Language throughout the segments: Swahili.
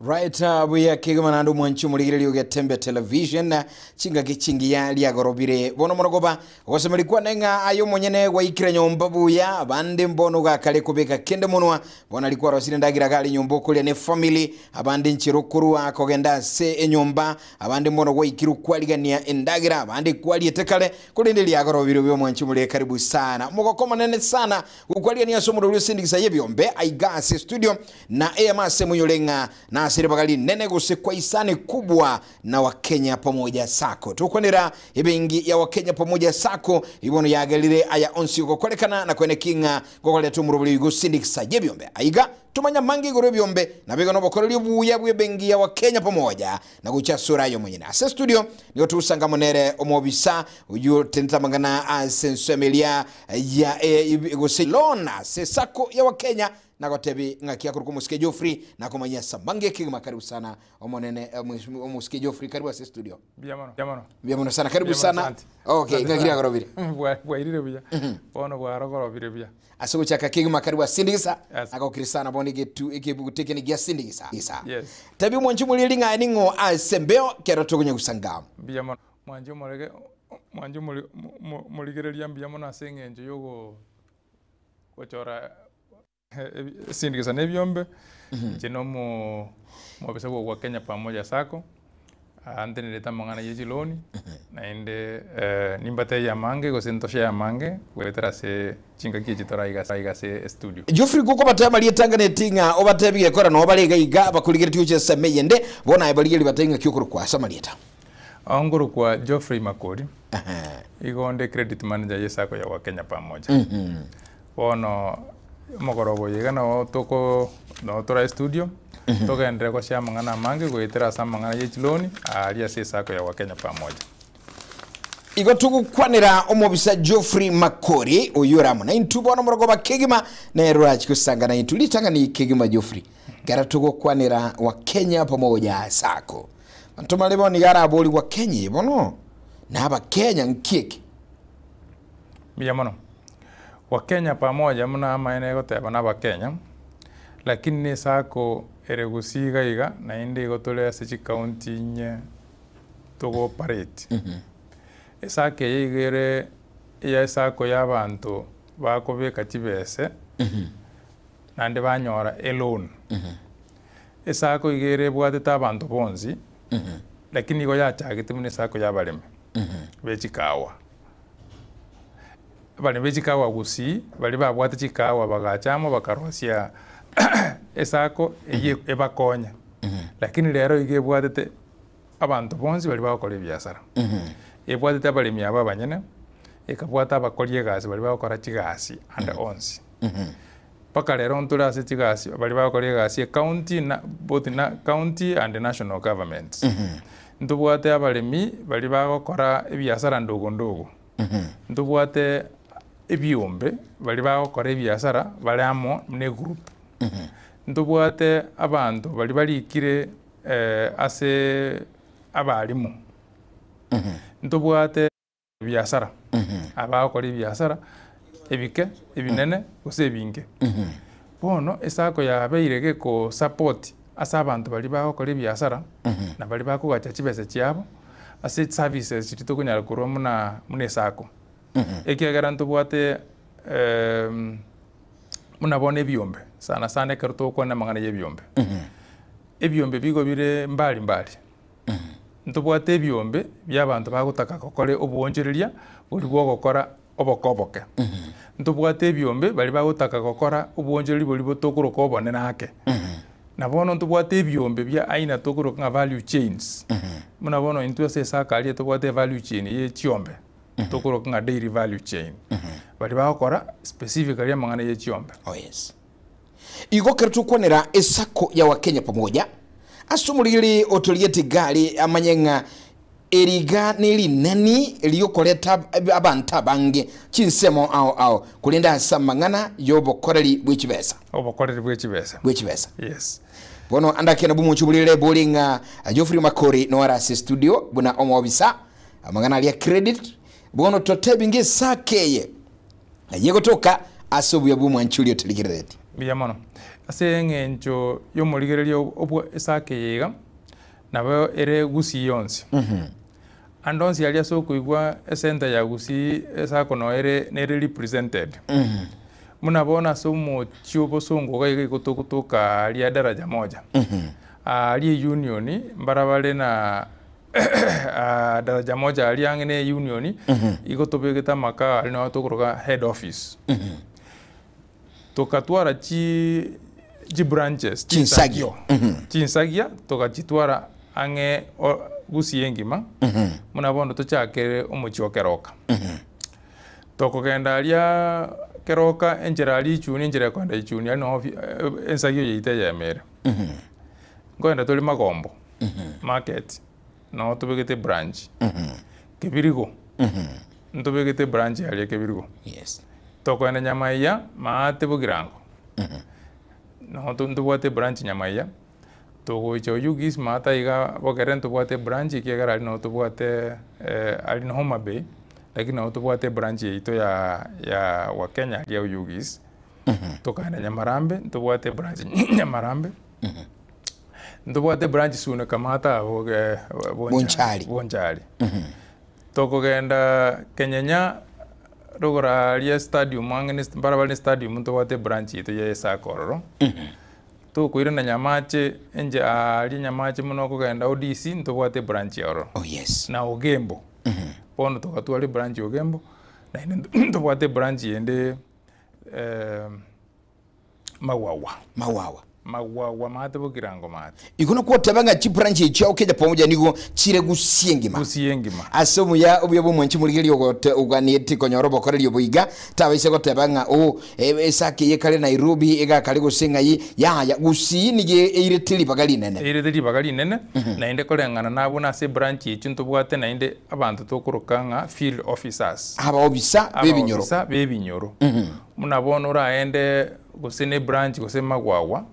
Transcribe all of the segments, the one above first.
Right, we kigama nandu mwanchu muligiri uge tembe television chinga kichingi ya liya gorobire bono monogoba wasemelikuwa nenga ayo mwenyene wa ikira nyombabu ya bande mbono ga kale kubeka kende monwa bona alikuwa rosine ndagira gali nyombo kule ne family abande nchirukuru akogenda se nyomba abande mbono wa ikiru kwaligania endagira abande kwali etekale kule ndi liya gorobire byo mwanchu mulige karibu sana mugokoma nene sana ukwaligania somo do sindikisa yebyombe aigase studio na AMS munyolenga na serikali nene gusekwa isani kubwa na Wakenya pamoja sako tukwenera ibingi ya Wakenya pamoja sako ibono yagalire aya onsi ukokolekana na kwene kinga gokole tumurubuli gusindikisa yebyombe aiga tumanya mangi gore byombe na bega no bokoreli buya bwe bengi ya Wakenya pamoja na guchasura yo mwenyene ase studio niyo tusanga monere omobisa uyu tentamangana asensemelia ya gusilona se sako ya Wakenya na gotebi ngakia kuruko Musike Geoffrey na kumanya sambange kigima karibu sana omonene Musike Geoffrey karibu ase studio biamono sana karibu sana okay ngakia gorobire bwairire bya bono bwarogorobire bya asugo chaka kigima karibu asindikisa akokrisana boni getu ikibuguteke ni gyasindikisa yes tabi mwanchu mulilinga ningo asembeo kero togunya gusangama biamono mwanju muligerelia biamono asengenje yogo kochora sindikisa nebyombe jeno mo besa kwa Kenya pamoja sako ante nileta mangana yejiloni naende nimbate ya mange go sentosha ya mange wetera se chinga kijitora iga se studio Geoffrey kuko bataya mali etangane tinga obatebige kora no balega iga bakuligere tuche semeyende bona abaligere batenga kyokuru kwa samalieta anguru kwa Geoffrey Makori igonde credit manager yesako ya Kenya pamoja bono mogorobo yega no toko no tora studio toka endere ko sha mangana mange goitera sa mangana yechiloni alia sesako ya Wakenya pamoja igo tukukwanira omobisa Geoffrey Makori oyuramo na intubona morogoba kigima na erwachi kusangana intulitanga ni kigima Geoffrey gara tukukwanira Wakenya pamoja sako antomalebo ni gara aboli Wakenya bono na aba Kenya nkiki miyamono Wakenya pamoja muna amaene gote bana Wakenya lakini sako eregusiga iga na inde gotole se county nye togo parade esake yigere ya sako yabantu bakobeka kibese nande banyora alone esako igere bwateta abantu bonzi lakini go yachagite mune sako yabaleme bechikawa bali bechikawa gusi bali babwate chikawa bagachamo bakarosia esako ebakonya lakini lero igebwatete abantu bonzi bali bakora byasara ebwatete abalimi aba banyene ekabwata abakolie gasi bali bakora chigasi and onsi paka lero ntula se chigasi bali bakora gasi county na both na county and national governments ndubwate abalimi bali bakora byasara ndogo ndubwate ebyombe bali bakora byasara bali amo ne group ndubwate abantu bali balikire ase abalimu ndubwate byasara abakora byasara ebike ebinene ose binge bono esako ya beirege ko support asa abantu bali bakora byasara na bali bakugacha kibese cyabo ase services chitukunyara kurwa muna sako ekigera ntubwate munabone byombe sana karuto ko na mangana yebyombe ebyombe bigo bire mbali ntubwate byombe byabantu bagutaka kokore obwonjereria buli bwo gukora obokoboke ntubwate byombe bali bagutaka kokora obwonjereri buli botokuro ko bone nake nabono ntubwate byombe bya aina tokuro nga value chains munabono intwese sakali tubwate value chain ye chiombe tokuro nga daily value chain bali bakora specifically amangana ye chiombe oh yes igo kertu kwanera esako ya Wakenya pamoja asumuliri otoliete gali amanyenga eriga nili nani liyokoleta abantu bange chinsemo ao kulinda samangana yobokoreri bwechibesa obokoreri bwechibesa yes bono andakena bumunchubulire bolinga Geoffrey Makori no ara studio buna omobisa amangana alia credit bono totebinge sakeye yego toka asubu ya bumwanchuli oteligireti biyamono ase eng'encho y'omorigererio obwo esake yega nabo ere Gusii yonsi ande onsi aria ase okoigwa esente ya Gusii esako no ere nere represented muna bona ase omochi obosongo gaiga igotogotoka aria daraja moja aria unioni mbarabare na daraja moja aria ang'ene unioni igotobegeta maka ari no tokoroga head office tokatwara chi branches Chinsagio. chinsagia tokachitwara ang'e Gusii engima muna bono tochakere omochi wa Keroka tokogenda aria Keroka enchera ari ichuni enchera ekwenda ichuni ari no ensagio yeite yemere ngoenda toli Magombo market no tobegete branch Kebirigo ntobegete branch aria Kebirigo Yes. tokwenda Nyamaiya maate Bugirango no ntobwate branch Nyamaiya togoicha Oyugis maata iga bogere ntobwate branch ikegara ari no tobwate ari no Homa Bay lakini no tobwate branch yeito ya Wakenya ari Oyugis tokaenda Nyamarambe ntobwate branch Nyamarambe ntobwate branch sune kamata Bonchari tokogenda Kenyenya rogora aria stadium ang'ene barabara stadium ntobwate branch yeito ya Esakororo tokoire na Nyamache enje ari Nyamache muno kogenda ODC ntobwate branch yoro Oh yes. na Ogembo bono tokatwara branch Ogembo na ntobwate branch yende Mawawa maate Bugirango maate Ikono kwa tabanga chi branch ichao keja pamoja nigo chire Gusii engima asomu ya obyo mwanchi murigerio gote uganiti konyorobo korelio boiga tabaise gotabanga esake yekale Nairobi ega kale gosenga ya Gusii nige iretili bagali nene na inde kolengana nabo na se branch ichu ntobwate na inde abantu tokurukanga field officers aba obisa bebinyoro muna bono uraende gusene branch guse Magwawa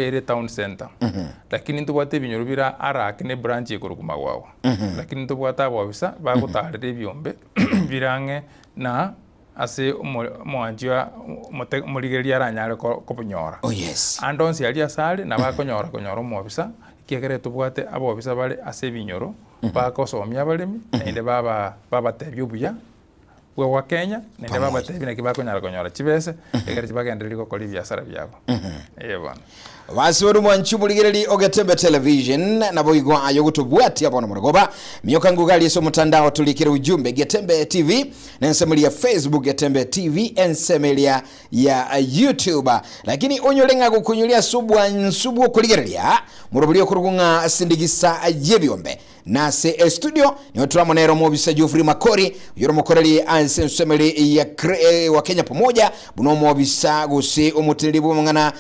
ere town center lakini ntobwate binyoro bira arakine branch ekuruku Magwawa lakini ntobwate abobisa bagotarire byombe birange na ase mwanjia murigeria aranyare kobunyora Oh yes. andonsi aria sare na bakonyora omobisa kiegere tobwate abobisa bale ase binyoro bakosomia abaremi ende babatebia obuya bwa Kenya nende babatebia na kibakonyara chibese egere chibagendereri gokora ebiasara byabo bana Wasiwadu mwanchu murigereri Ogetembe Television na boigwa ayo gutubwati abono murogoba myoka ngugali so mutandao tulikire ujumbe Getembe TV na nsemeli ya Facebook Getembe TV ensemelia ya YouTube lakini onyolenga gukunyulia subu kuligereria murobulio kurugunga sindigisa yebyombe na se studio ni turamo nero mobisa Geoffrey Makori yoro mokoreli ansemeli ya wa Kenya pamoja buno mobisa gose omutilibu mangana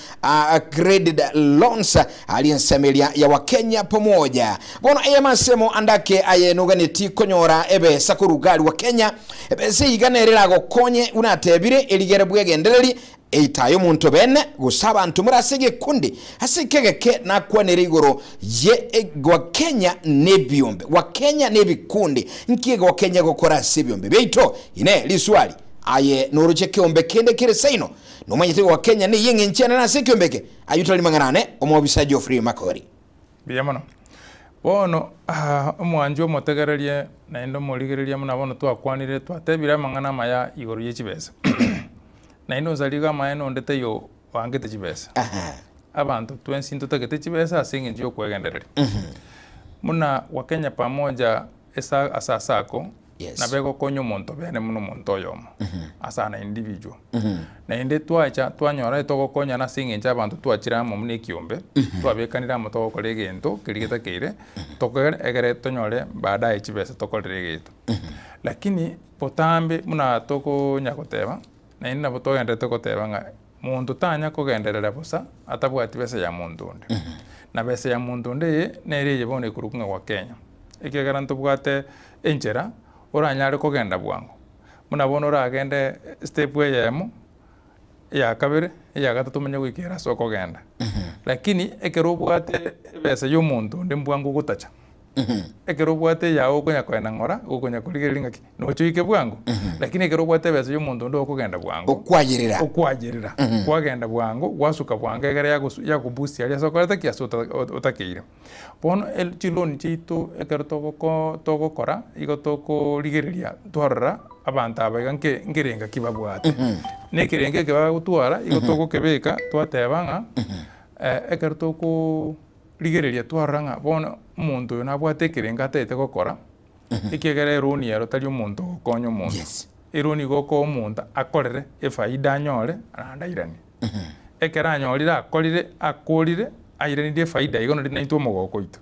credit loans aliyensemelia ya Wakenya pamoja bono masemo andake ayenuganiti konyora ebe sakurugali wa Kenya ebe siganerera gokonye unatebire eligere bwegendereri eitayo muntu bene gusaba antumura asige kundi asikegeke nakwanira igoro ye wa Kenya nebyombe wa Kenya nebikundi nkiga wa Kenya gukora sibyombe beito ine liswali aye noruche kiombe kende kire saino nomanyite wa Kenya ni yenge nchana na sekyombeke ayutali manganane omobisa Geoffrey Makori biyamano bono omwanjo motegererie na endo morigereria muna bono twakwanire twatebira mangana maya igoro yechibesa na ino zaliga maeno ndete yo wangete chibesa abantu twensi ntotagete chibesa asinge njo kwegendereri muna wa Kenya pamoja asasako yes. Na bego konyo monto bene muno monto yomo asana individual na inde twacha twanyora itoko konya na singe nja abantu twachira mu mune kiombe twabekanira mu toko legento kirigeta kire toko egere tonyore baadaye chibesa toko legento lakini potambe muna toko nyakoteba na ina boto yende toko teba nga muntu tanya kogenderera busa atabwati besa ya muntu nde na besa ya muntu nde nereye bone kurukunga wa Kenya ekegera ntubwate enchera oranyare kogenda bwango muna bono ragende step yemo ya kabere ya gatatu menye gwikira so kogenda lakini ekero bwate besa yo muntu nde mbwango gutacha ekero bwate yao konya kwenda ngora ukonya kuligereria ngaki no chuike bwangu lakini ekero bwate bese y'omuntu ndo okugenda bwangu okwagirira kwagenda bwangu gwasuka bwangu egere ya kuboost ya sokorete kiasi utakeire bono el chiloni chitu ekero togokora igo tokorigereria twarora abantu abaiga ngerenga kibabwate nekerenge kibagutwara igo togokebeka twatebanga ekero tokorigereria twarora bono omuntu oyo nabwate ekerenga atete gokora ekiegera eroni ero tari omuntu ogokonya omuntu eroni goko omuntu akorere efaida anyore nandairani ekero anyorire akorire airanirie efaida igo nari naitwe omogoko oito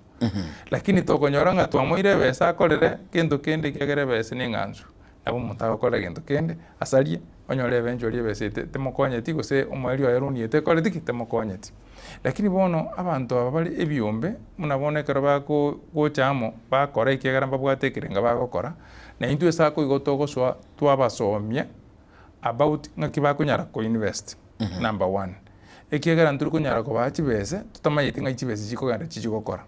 lakini tokonyora ng'a twamoire ebesa akorere gento kende kiegere ebesa neng'ansu nabo omonto agokorera gento kende asarie onyore eventually ebesa temokonyeti gose omweri oyo eroniete ekoreti ki temokonyeti lakini bono abantu aba bari ebiombe muna bono ekero bagochamo bakora ekiegera mbabwate ekerenga bagokora na intwe sako igo togoswa twabasomia about ng'aki bakonyara koinvest number one ekiegera nturi konyara koba chibese tutamayete ng'a chibese chikogenda chichigokora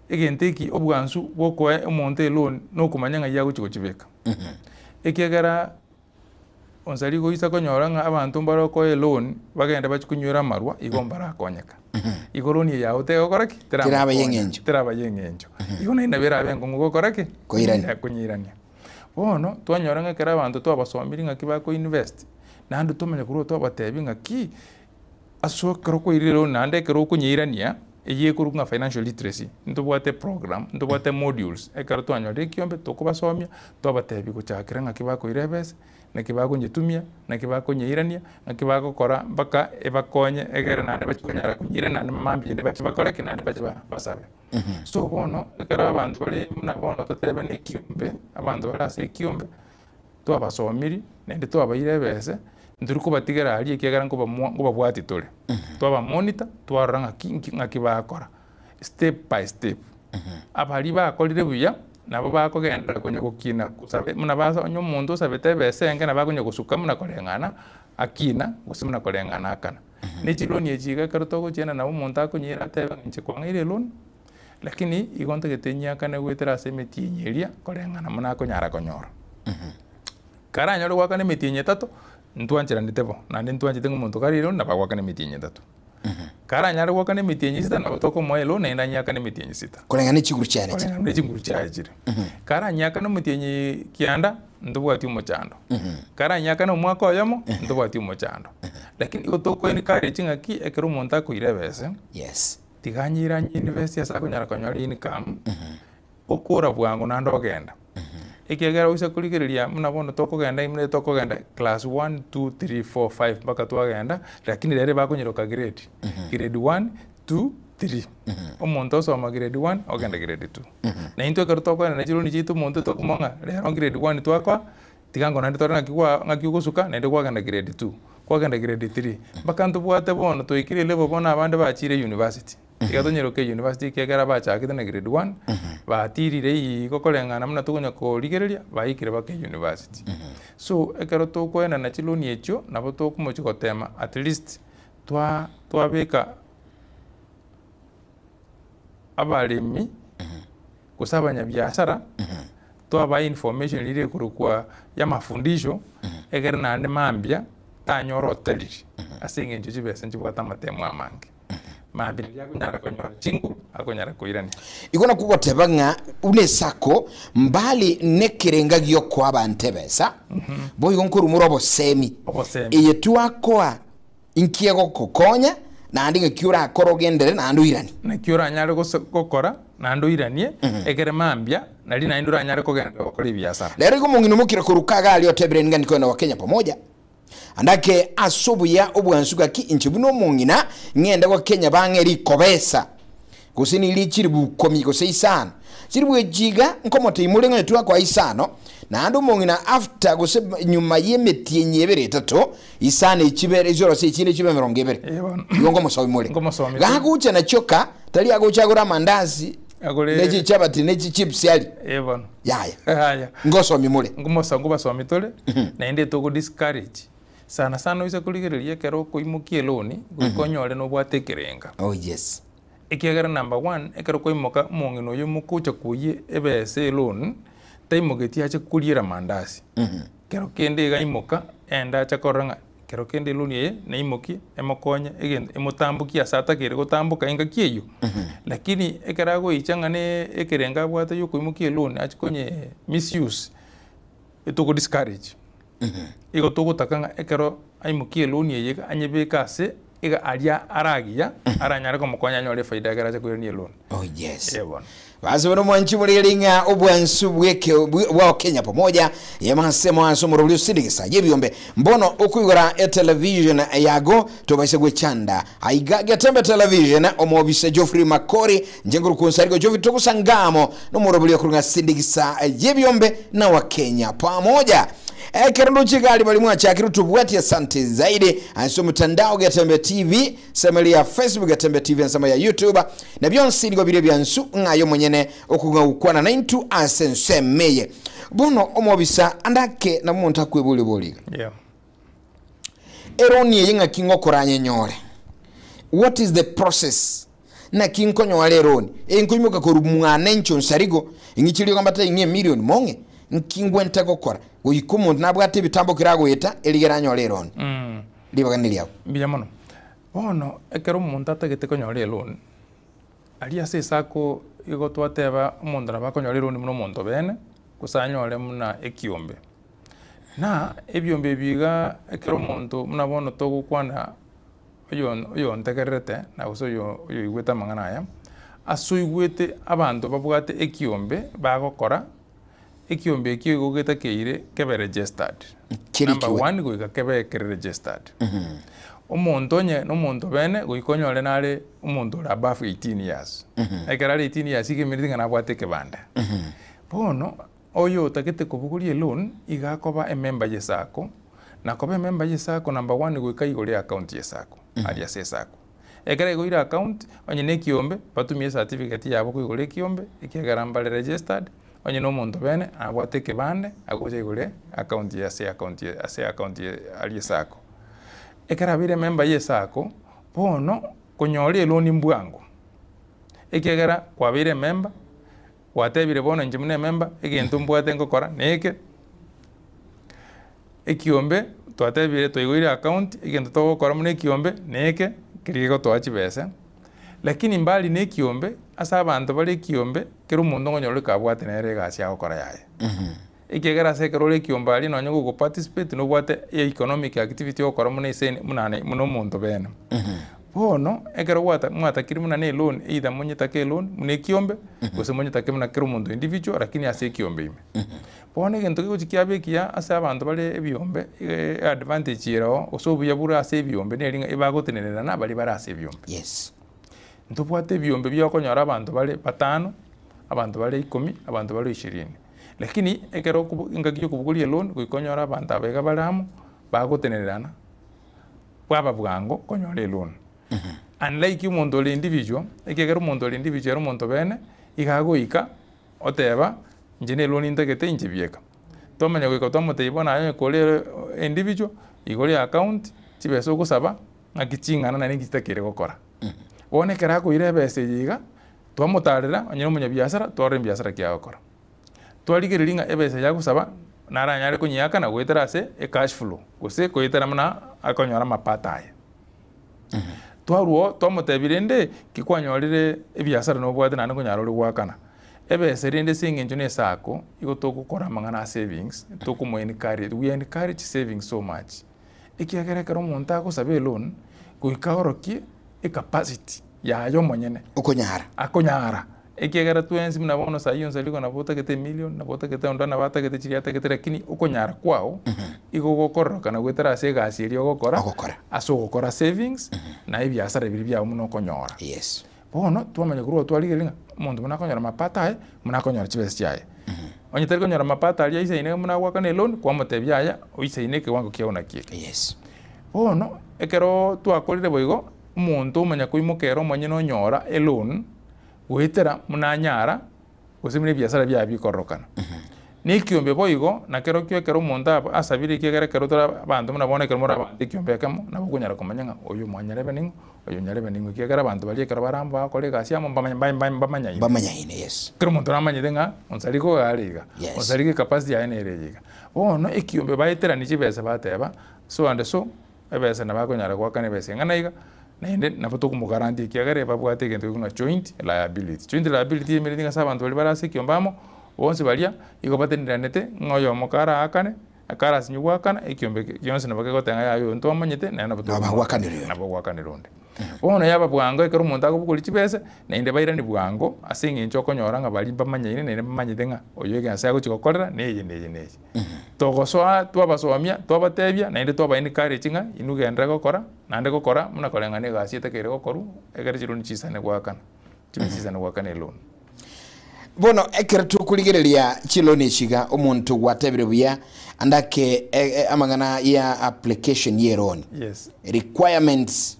egente eki obwansu bwokoa omonto eloni nokumanya ng'a yagochigochibeka ekiegera onsari goisa konyora ng'a abantu mbarokoa eloni bagenda bachikunywera amarwa igo mbarakonyeka igo loni yago tegokora ki teraba yeng'encho igo naenda berabe enkongo gokora ki kunyirania bono twanyora ng'ekero abantu twabasomiri ng'aki bakoinvest naende tomanya korwa twabatebi ng'aki ase ekero koirire eloni naende ekero okonyeirania eyekuru ng'a financial literacy ntobwate program ntobwate modules ekero twanyora ekiombe tokobasomia twabatebi gochakera ng'aki bakoire ebesa naki bakonyetumia naki bakonyeirania naki bagokora mpaka ebakonye egere naende bachikonyara kunyira naende mambia bachibakoreki naende bachibasabe so bono ekero abantu bari muna bono totebe nekiombe abantu bari ase ekiombe twabasomiri naende twabaire ebese nturi kobatigera aria ekiagera nkobabwati tore twabamonitor twarora ng'aki bakora step by step abari bakorire buya nabo bakogendera konya gokina kusabe muna basonya omonto osabete ebesa enge nabakonya gosuka muna koreng'ana akina gose muna koreng'ana akana nechiloni echiga ekero togochienda nabo omonto akonyira atebe inche kwang'aire eloni lakini igo ntagete nyiakane gwetera ase emetienyi eria koreng'ana muna akonyara konyora karanyore gwakana emetienyi etato ntwancheranete bo naende ntwanchete ng'omonto kari eloni nabagwakana emetienyi etato karanyare gwakana emetienyi sita nabo tokomoa eloni naende anyiakana emetienyi sita koreng'ana echiguru chiane echinguru chiaye chire karanyakana ometienyi kianda ntobwati omochando karanyakana omwaka oyomo ntobwati omochando lakini igo tokoencourage ng'aki ekero omonto akoire ebese tiganyiranye university ase akonyara konyora income okora bwango naende ogenda ekiagera oisa kurigereria muna bono tokogenda imre tokogenda class 1 2 3 4 5 mpaka twagenda lakini rero bakonyeroka grade 1 2 3 omonto osoma grade 1 ogenda grade 2 na into ekero tokogenda nachironi chitu omonto tokumonga rero grade 1 twakwa tigango naende tore ng'aki ogosuka naende kwagenda grade 2 kwagenda grade 3 mpaka ntobwate bono toikire level bono abande bachire university igatonyoroka university kiagera bachakite na grade 1 batirire igo koreng'ana muna tokonya korigereria baikire baka university so ekero tokoenda na chiloni echio nabo tokomochi gotema at least twabeka abaremi gose abanyabiashara twaba information ire kurukwa ya mafundisho egere naende mambia tanyora otariri ase eng'encho chibesa nchibwata amatemo amange mambia yakunyara konyora chingu akonyara koirania igo nakugoteba ng'a une sako mbali nekerenga giokwa abante besa bo igo nkorumura obosemi eye twakoa inkiego kokonya naende ng'ekiura akora ogendere naende oirani nekiura anyare gokora naende oiranie egere mambia nari naende oranyare kogenda gokora ebiasara lero igo mong'ina mokire korukaga ali otebire ngani kwenda wakenya pamoja andake asubuya obwansu gaki inche buno mong'ina ng'ende kwa Kenya bang'eri kobesa gose ni lichiri bukomi gose isano chiri bwejiga nkomote imure ng'e twakwa isano naende mong'ina after gose nyuma y'emetienyi ebere etato isano echibere izoro se chine chibe 20 igo ngomosomi mure gagucha na choka tali agochagura mandazi nechi chabati nechi chips yali yaya ngosomi mure ngobasomi tole naende togo discourage sana sana oise kurigereria ekero okoimokia eloni gokonyore nobwate ekerenga ekiagera number 1 ekero koimoka mong'ino oyo mokocha kuye ebese loan taimogeti ache kuriera mandasi kero kende gaimoka enda acha koranga kero kende loan ye naimoki emokonya egende emotambuki asata kere gotambuka inga kieyo lakini ekera goichangane ekerenga bwata yo koimoki loan achi konye misuse etoko discourage igo togo takanga ekero aimoki loan ye anyebeka ase iga aria aragia aranyara komokonya nyore faida egera acha koyoni loan. Oh yes. Ebon. Basi wano mwanchi muliringa obwansu bweke wa Kenya pamoja yamasema wasomo rubuli usidigisa yebyombe mbono okuyigora television yago tobaise gwechanda aigaga tembe television omobise Geoffrey Makori njenguru kunsarigo Geoffrey tokusangamo no murubuli okurunga sindigisa yebyombe na wa Kenya pamoja. Kerondo chigali balimu achakiru tubwati asante zaidi anso mtandao Gatembe TV semeli ya Facebook Gatembe TV nsama ya YouTube na byonsi ngo bire byansu ngayo mwenyene okunga ukwana na intu asensemeye bono omobisa andake na muntu akwebule boli Yeah. Eroni yinga kingokoranye nyore. What is the process na kinkonyo wale eroni enkuimuka korumwana encho nsarigo ingichiri kwambata inge million monge nkingwenta gokora uyikumu nabwate bitambo kirago yeta eligeranyo leron libaganiliao Biyamono bono ekero omonto atagete konyora eloni ali ase esako igo twateba omonto nabakonyora eloni muno omonto bene gusanyore muna ekiombe na ebiombe biga ekero omonto muna bono togokwana oyo ntegererete na guso oyo igwete amang'ana aya aso igwete abanto babwate ekiombe bagokora ekiombe ekio igogeta keire kebe registered. Number 1 goiga kebe kere registered. Omonto nye nomonto bene goikonyore nare omonto ora above 18 years. Ekera 18 years igemirithing'a nabwate kebanda. Bono oyo otagete kobuguria loan igakoba emember yesako na koba emember yesako number 1 goika igore account yesako aria sesako. Ekera igoira account onye nekiombe batumie certificate yabo kuigore ekiombe ekiagara mbale registered onye no muntu bene abwate kebande agoje igure account ya account ali sako ekara bire member yesako bono konyore loan mbwango ekegera kwa bire member watebire bono njimune member egento mbwate ngokora neke ekiombe twatebire toigure account egento togokora mune ekiombe neke kirigo twachi bese lakini mbali nekiombe asa abantu bali kiombe kero omonto ngonyore kabwate nere gasi agokora yaye ikegera se kero le kiombe ali no nyogo participate no bwate economic activity okora muna isene munane muno omonto bene bono ekero mwata kiri muna ne loan either monyeta ke loan mune kiombe gose monyeta ke muna kero omonto individual lakini ase kiombe ime bono egento gigochikiabe kia ase abantu bali ebiombe advantage yero osobuya bura ase ebiombe neringa ebagotenenera na bali bara ase ebiombe. Yes. Ntubwate ebiombe byakonyora abantu bale 5 abantu bale 10 abantu bale 20 lakini ekero ingagio kubuguria loan goikonyora abantu abega balamo bagotenererana bwaba bwango konyora loan unlike umuntu le individual ekegero umuntu le individual umuntu bene igagoika oteba njene loan integete injibieka tomanya goika tomotebona ayo kole individual igore account chibeso gusaba ngakicingana na ningitakire gokora one kera ko ire bese yiga twamutarira anyiro munya biashara tware biashara kya gukora twarigiringa ebese ya gusaba naranyare kunyaka na gwetera se e cash flow gose koitera muna akonyora mapataye twaruo twamutebire nde kikwanyorire ebiashara no bwate nane kunyarore gwakana ebese rinde singenjo ne sako igo tokukora mangana savings tokumo encourage we encourage savings so much ikiagera karo omonto agosabe loan goikagorokie capacity ya yo monyene akonyara ekegera twensi muna bono sayo nsaliko na bota kete million na bota kete onda na bata kete chiriata kete lakini ukonyara kwao igo gokoroka na gwetera se gasi eri ogokora aso gokora savings na ebiasara biri bya muno konyora. Yes. Bono twamanya kuru twaligelinga omonto muna konyora mapata muna konyora chibesi chaye onye tari konyora mapata ali isa ine muna gwaka ne loan kwa motebya ya oisa ine ke wango kiona kieke. Yes. Bono ekero twakorire boigo omonto omanya koimokera omanye nonyora elon gwetera munanyara gosimire biashara bya bikorokana ni kiombe boigo na kero kyo kero monda asabiri kigere kero tora bantu muna bone kero mura bandi kiombe kamo na bukunyara kumanyanga oyu mwanyarebe ningo oyu nyarebe ningo kigera bantu bali kero baramba kole gasiamo bamanya ine yes kero muntu namanyide nga onsaliko galiga onsalike capacity ya ene erejiga bono ikiombe baitera ni chibese bateba so and so ebese na bakunyara kwa kane bese nganaiga nende napoto kumugaranti kigere babwate gento kuna joint liability emiri nga sabantu bali barase kiombamo bonse balia iko batendanete ngoyo mukara akane akara sinyugwa kana ekiombe kyonse nabake gotenga yayo nto amanyete na napoto nabo bono yaba bwango ekero muntu akubukuli chibese nende baira ni bwango asinga inchoko nyoranga bali bamanyire nende bamanyite nga oyo egasa yago chikokorera neye togosoa twabasomia twabatebia nende twabaini kare chinga inugendera gokora nande gokora muna kolengane gasi etekere gokoru egere chiruni chisane gwakana chimisisane gwakana eloni bono ekero tukuligereria chiloni chiga omuntu gwatebire buya andake amangana ya application yeron requirements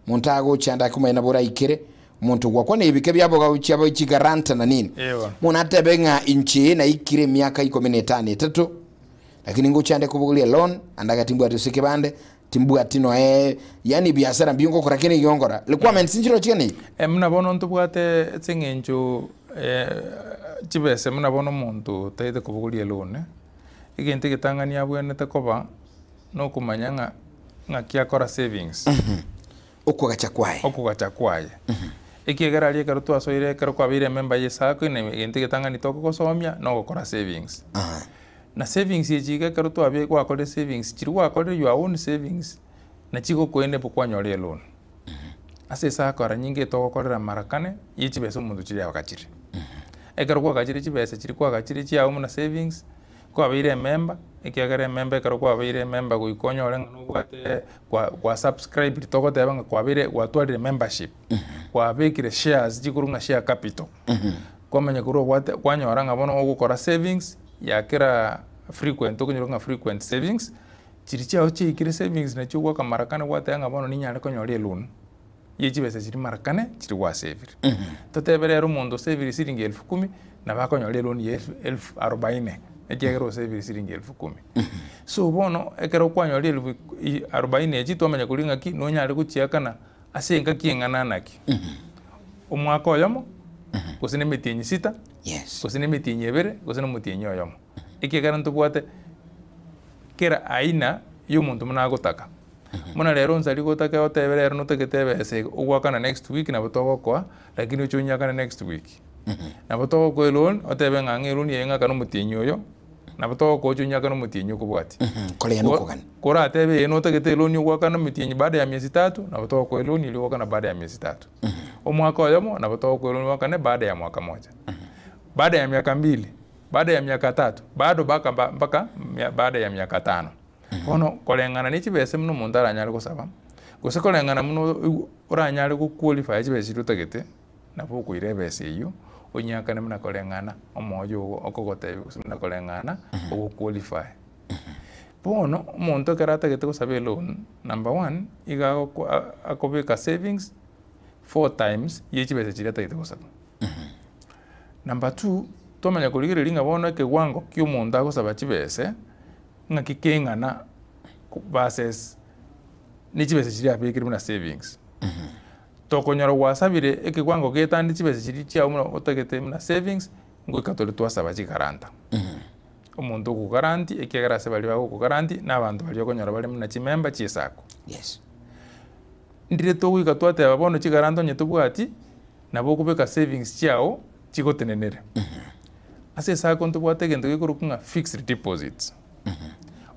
muntu agochanda kumaina bora ikere muntu gwakwa ne ibike byabo gauchabo chigaranta na nini muna tebenga inchi na ikire miaka 15 lakini ngochande kubugulia loan andaka timbu atusike bande timbu atino yani biashara mbingo kurakene yongora requirements injiro chene muna bono ntubwate tsengenjo chibese muna bono muntu taite kubugulia loan igente gitangania bwenete koba no kumanyanga ngakiakora savings okugacha kwaye ikigera ali kero twasoire kero kwabire member yesako ine gente gitangani toko gosomia no gukora savings na savings yejiga kero twabye gwakore savings chiri gwakore your own savings na chigo kwende bukwanyore loan ase sakora nyinge toko korera marakane yichibese mundu chiri akachiri ekero gwakachiri chibese chiri gwakachiri chia na savings kwabire member ikigere member kero kwabire member guikonyore ngubate kwa subscribe toko tebanga kwabire gwatwalire membership kwabikire shares jikurunga share capital kwamenya kuro gwate kwanyora ngabono ogukora savings yakira frequent okunyurunga frequent savings chirichao chikire savings na chugwa kamarakane gwate ngabono ninyale konyore loan yechibese chiri marakane chiri gwa saving totebere rumondo saving siringi 10,000 na bakonyore loan 40,000 ekero saving siringi 10,000 so bono ekero kwanyore 40,000 eji twamenya kulinga ki no nyale kuchiakana asenga kiengana naki omwaka oyomo kusine mitinyi 6 kusine mitinyi 2 kusine mutinyi oyomo ekigara ntubwate kera aina y'omuntu munagotaka muna lero nsali gotaka otebere no tegetebese ogwakana next week na botogokwa lakini ochunyakana next week na botogokwa loan otebe ng'ang'e loan yenga kana mutinyi oyo na botogokwa ochunyakana mutinyi kubwati kole no kogana kora atebe eno tegete loan ogwakana mutinyi baada ya miezi 3 na botogokwa loan ili ogwakana baada ya miezi 3 omwaka oyomo na botogokwa loan ogwakana baada ya mwaka moja baada ya miaka 2 baada ya miaka 3 bado mpaka baada ya miaka 5 ono kolengana ni chibese muno muntu aranyale gusaba guse kolengana muno uranyale guqualify chibese rutegete nabo kuire bese iyo onyakane muna kolengana omoyo okogote muna kolengana oguqualify bono muntu karategete gusaba loan number 1 iga akobeka savings 4 times yechibese chirategete gusaba number 2 tomanya kuligirelinga bono kegwango ky'omuntu agusaba chibese ngakikengana versus nichibese chiri abikiri muna savings tokonyora wasabire ekigwango getandi chibese chiri chia muna otagete muna savings ngwikatole twasaba chigaranta omuntu ku garanti ekigara se bali bago ku garanti n'abantu bali okonyora bali muna chimemba chiesako ndire to wika twate babono chigaranta nyetubwati nabo kubeka savings chiao chigotenenere ase sako ntubwate gento gikurukunga fixed deposits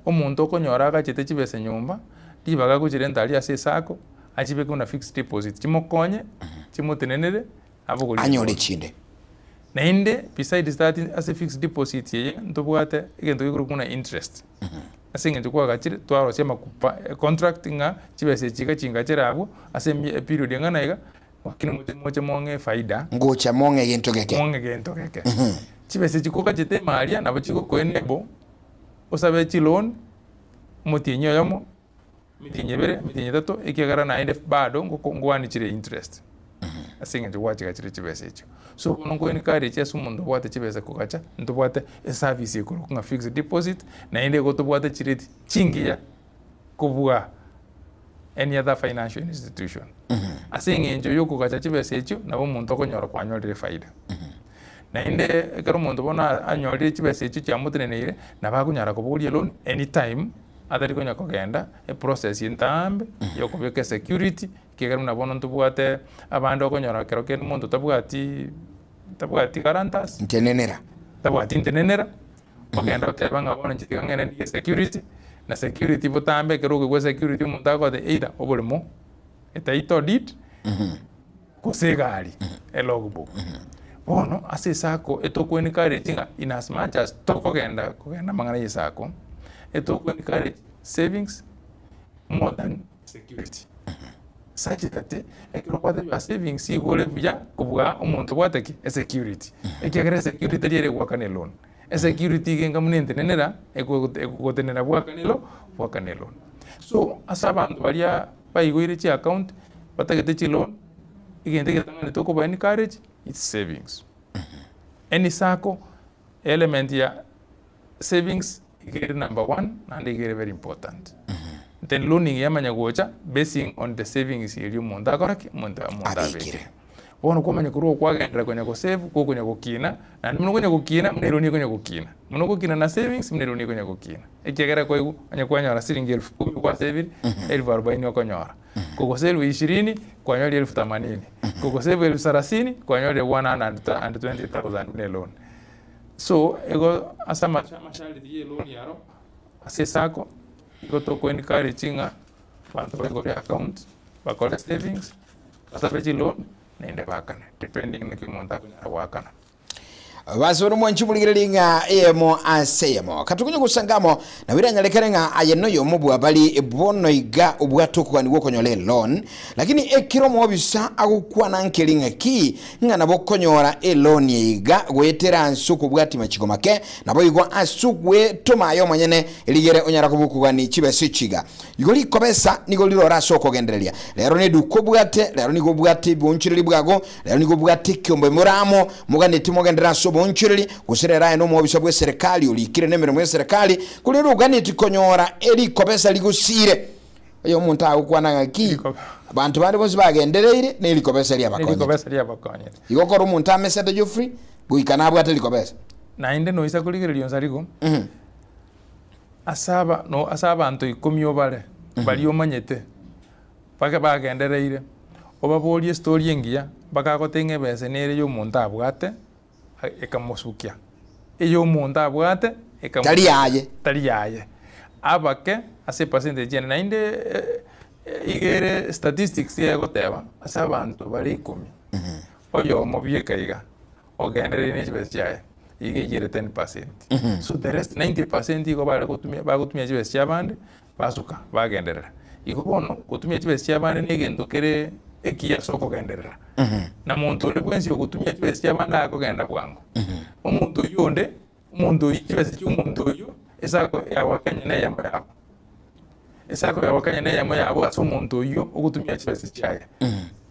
omuntu okonyora agachete chibese nyumba libaga kuchirenta ali ase sako achibeke una fixed deposit chimokonye chimotenenere abogoli anyore chinde nainde besides that ase fixed deposit ye ntubwate gento gikurukunga interest ase ngento kwa gachire twaro sema kupa contract nga chibese chika chinga cherabo ase period ngana wakini moche monge faida ngocha monge gentogeke chibese chikoka chete malia nabo chiko kwenebo osabe chilon mutinyo yomo mitinye 2 mitinye 3 ikigara na inde bado ngwani chire interest asinge jwachi gachiri chibese icho so bono ko ni kare che sumundu bwate chibese kugacha ntubwate service ikuru kunga fixed deposit na inde go tubwate chiriti chingiya kubwa any other financial institution asinge njo yoko gacha chibese icho nabo muntu okonyora kwanyolire faida na inde ekero muntu bona anyolire chibese icho chamutenenire nabakunyara kuburia loan anytime atari konya kogenda process intambe yokubeka security kigero nabono ntubwate abandi okonyora kero ken muntu tabwati guarantors ntenenera ogenda otebanga bona nchitigangene ni security na security butambe kero gwe security muntu akode either obulimo etaito deed kusigari logbook bono ase sako etokweni kare tinga in as much as kugenda mangana yisako etokweni kare savings more than security such that ekiro kwate ya savings igole bya kubwa umuntu bwateki security ekigere security liere gwakane loan security genga munente nenera ekogotenera bwakane loan so asabantu balia bayigwire chi account batagete chi loan igende getangane toko ba encourage it's savings any sako element ya savings igere number 1 and igere very important then loaning yamanya gocha basing on the savings iliyo munda koraki munda beke bono komanya kuro kwagendera kwenye ko save ko kwenye kukina na muno kwenye kukina mneroni kwenye kukina muno kukina na savings mneroni kwenye kukina ekigera kwa igu anya kwanyora silingi 10,000 kwa save 40,000 okonyora koko save 20 kwanyora 80,000 koko save 30,000 kwanyora 120,000 ne loan so ego asama mashali ye loan yaro asesako iko ko encourage chinga bantu bako account bakole savings basabeji loan nende bakana depending na kimonta wakana basoro mwanchi muligerelinga emo asemo katukunye kusangamo na wiranya lekerenga ayeno yomubu abali bono iga obwatuko kwani wokonyole loan lakini ekiro mobisa agukwana nkelinga ki ngana bokonyora loan iga gwetera nsuku bwati machiko make nabo igo asukwe tomayo manyene eligere onyara kubukugani chibese chiga igoli kobesa nigoliro raso kogenderelia lero ne dukobwate lero nigobwate bonchirili bwago lero nigobwate kyombe muramo mugane timogendera so bonchirili kuserera eno mu bisabwe serikali ulikire nemero mu serikali kulero uganiti konyora eri kobesa ligusire oyo muntu akwana ki abantu bari bose bagendereire ne eri kobesa lyabakonye igokora umuntu amesete jo free buikana abwate likobesa na inde no isa kuligere lyonsarigo asaba anto ikomyo bare bali omanyete baka bagendereire obabolie story engia baka gotenge bese nere yo muntu abwate ekamosukia eyo muntu abwate tali yaye abake ase percentage na inde igere statistics ye goteba asa bantu bali 10 oyo mobie kaiga ogendere ne chibese yaye igere 10% so the rest 90% igo bagutumia chibese chabande basuka bagenderera igo bono gutumia chibese chabande negendo kere ekia soko genderera na muntu uri bwensi okutumia chibese cyabanda akogenda bwangu umuntu yonde umuntu chibese cy'umuntu uyu esako yawakanye na yamo yabo esako yawakanye na yamo yabo aso umuntu uyu okutumia chibese cyaye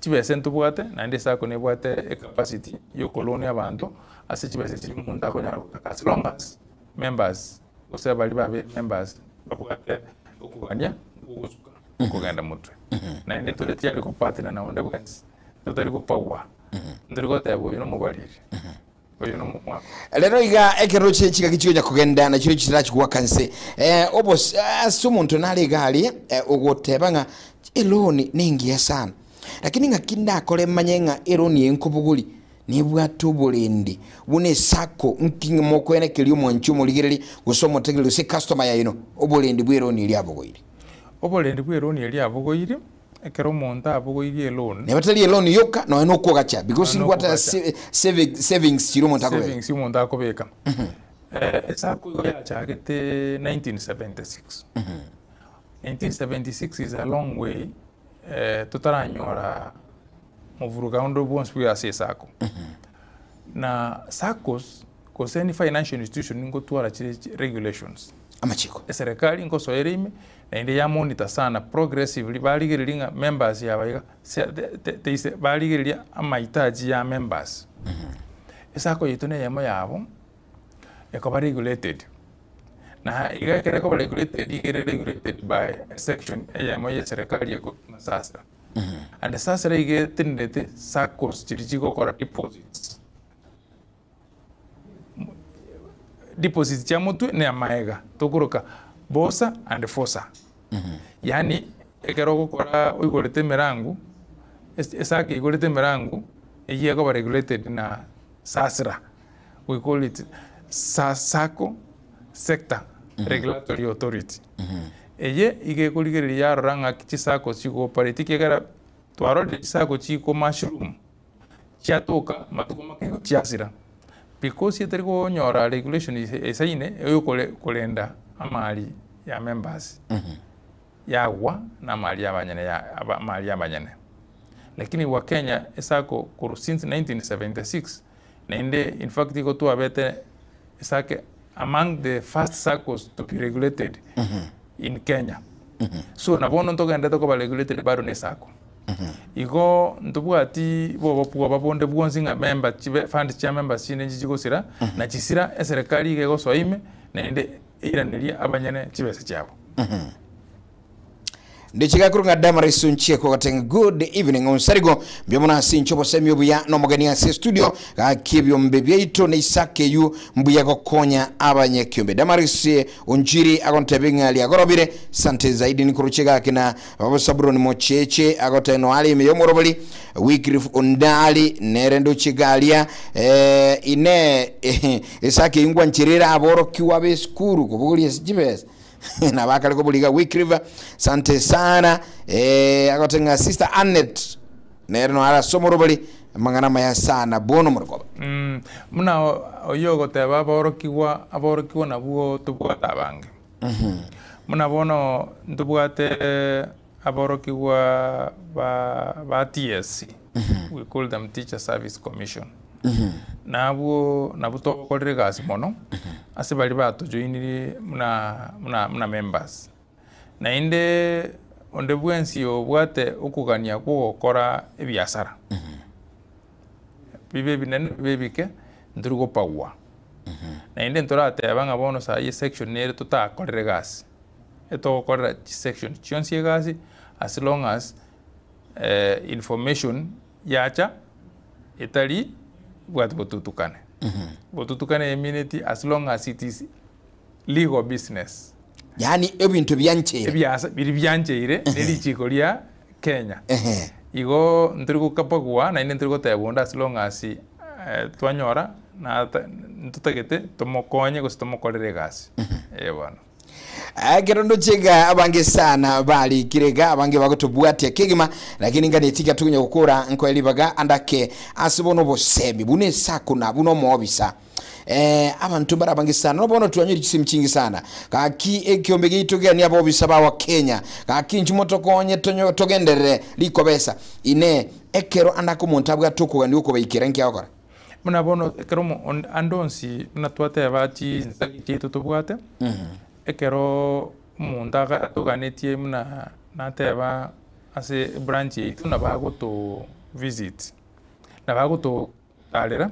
chibese ntubwate na ndi sako ne bwate capacity yo koloni abantu ase chibese cy'umuntu akonyara as long as members oseba bali members babwate okuganya ugusuka kugenda mutwe na inde tuletia liko partner na onde bwensi tutari kupawa ndiri gotebo yo mubalire oyo no mwako lero iga ekero chichika kichinya kugenda na chiro chitira kuwa kanse obos asumuntu nali gali ogotebanga eloni ningi sana lakini ngakinda kole manyenga eloni enkubuguli nibwatu bulindi bune sako nkinga mokwene kili mwanchu muligirili gusomo tegelo se customer yayino obulindi bweloni lyabugwiri obolende bweloni lyabugwiri ekero monta abugoirie loan ne batali loan yoka no eno ko gacha because ngwata savings chiro monta ko savings monta ko beka esa ko ya chagete 1976 1976 is a long way tutaranyora muvuruga ndo bonsu ya sako na SACCOs koseni financial institution ngo twara regulations amachiko serikali ngoso erime na inde ya monitor sana progressively baligiriringa members ya baiga baligiriria amahitaji ya members esako yitune yemo yabo ekoba regulated na igakere ko regulated by a section yemo ya serikali yako sasa and sasa rege tindete SACCOs chirichiko kora deposits cha mutu ne amaega tokuruka bosa and fosa yani ekero gukora uigorete merangu esake igorete merangu eye ko regulated na SASRA, we call it SACCO sector regulatory authority eye ige kuligeri ya ranga kichi SACCO chiko politiki gara twaro SACCO chiko mushroom chatoka matukoma ke chiasira because yeteri ko nyora regulation esaine eyo kolenda amali ya members yawa na mali y'abanyene mali y'abanyene lakini wa Kenya esako since 1976 na inde in fact iko tu abete esake among the first SACCOs to be regulated in Kenya so na bono ntoka ndeta ko regulated bado ne SACCO igo ntubwati bo babonde bwonzinga member chibe fund cha members chine jigosira na chisira eserikali ge gosoime na inde iraniria abanyene chibese cyabo ndichiga kurunga Damaris Ncheko katenga good evening onsarigo byomona sinchobo semyo buya no mugani ya studio akibyo mbebye ito ne isake yu mbuya kokonya abanye kyombe Damaris Unjiri akontebinga ali agorobire sante zaidi ni kuruchega kina babo Sabroni Mocheche akoteno ali meyomorobali Wycliffe Ondali nerendo chigalia ine isake ingwa nchirira aboro kiwabe skuru kubuli sijibes na bakale ko buliga Wycliffe sante sana akotenga sister Annette nerno ara somorobali mangana maya sana bono murkoba muna oyogo teba aborokiwa nabugo tubwata bange muna bono tubwate aborokiwa ba TSC we call them Teacher Service Commission nabu to kolregas mono ase bali bato joiniri muna members na inde onde bwensi obwate okugania kugokora ebiasara bibeke ndurugo pawa na inde ntorate abanga bono sa ye section nere tutakolregas eto korra section chionsi gasi as long as information yacha etali botutukane botutukane immunity as long as it is legal business yani ebintu byancheire nelichikolia Kenya igo ndirigo kapagwa na ine ndirigo tebonda as long as twanyora na ntutagete tomokonye gusitomokorere gasi bwana Gerondo chega abange sana bali kirega abange bagotubwate kigima lakini nganetika tunya gukora nko elibaga andake asibono bosemi bune SACCO na buno mobisa abantu barabange sana nobono twanyiri kisimchingi sana kaki ekyombe gitugani abo bisaba wa Kenya kaki nchimotokonye tonyo togendere likobesa ine ekero andako montabwa tukugani uko bayikirenki akora muna bono ekero andonsi natwate abachi nsaki chito tubwate ekero mundaga tuganetie muna nateba ase branch yitu na bago to visit na bago to alera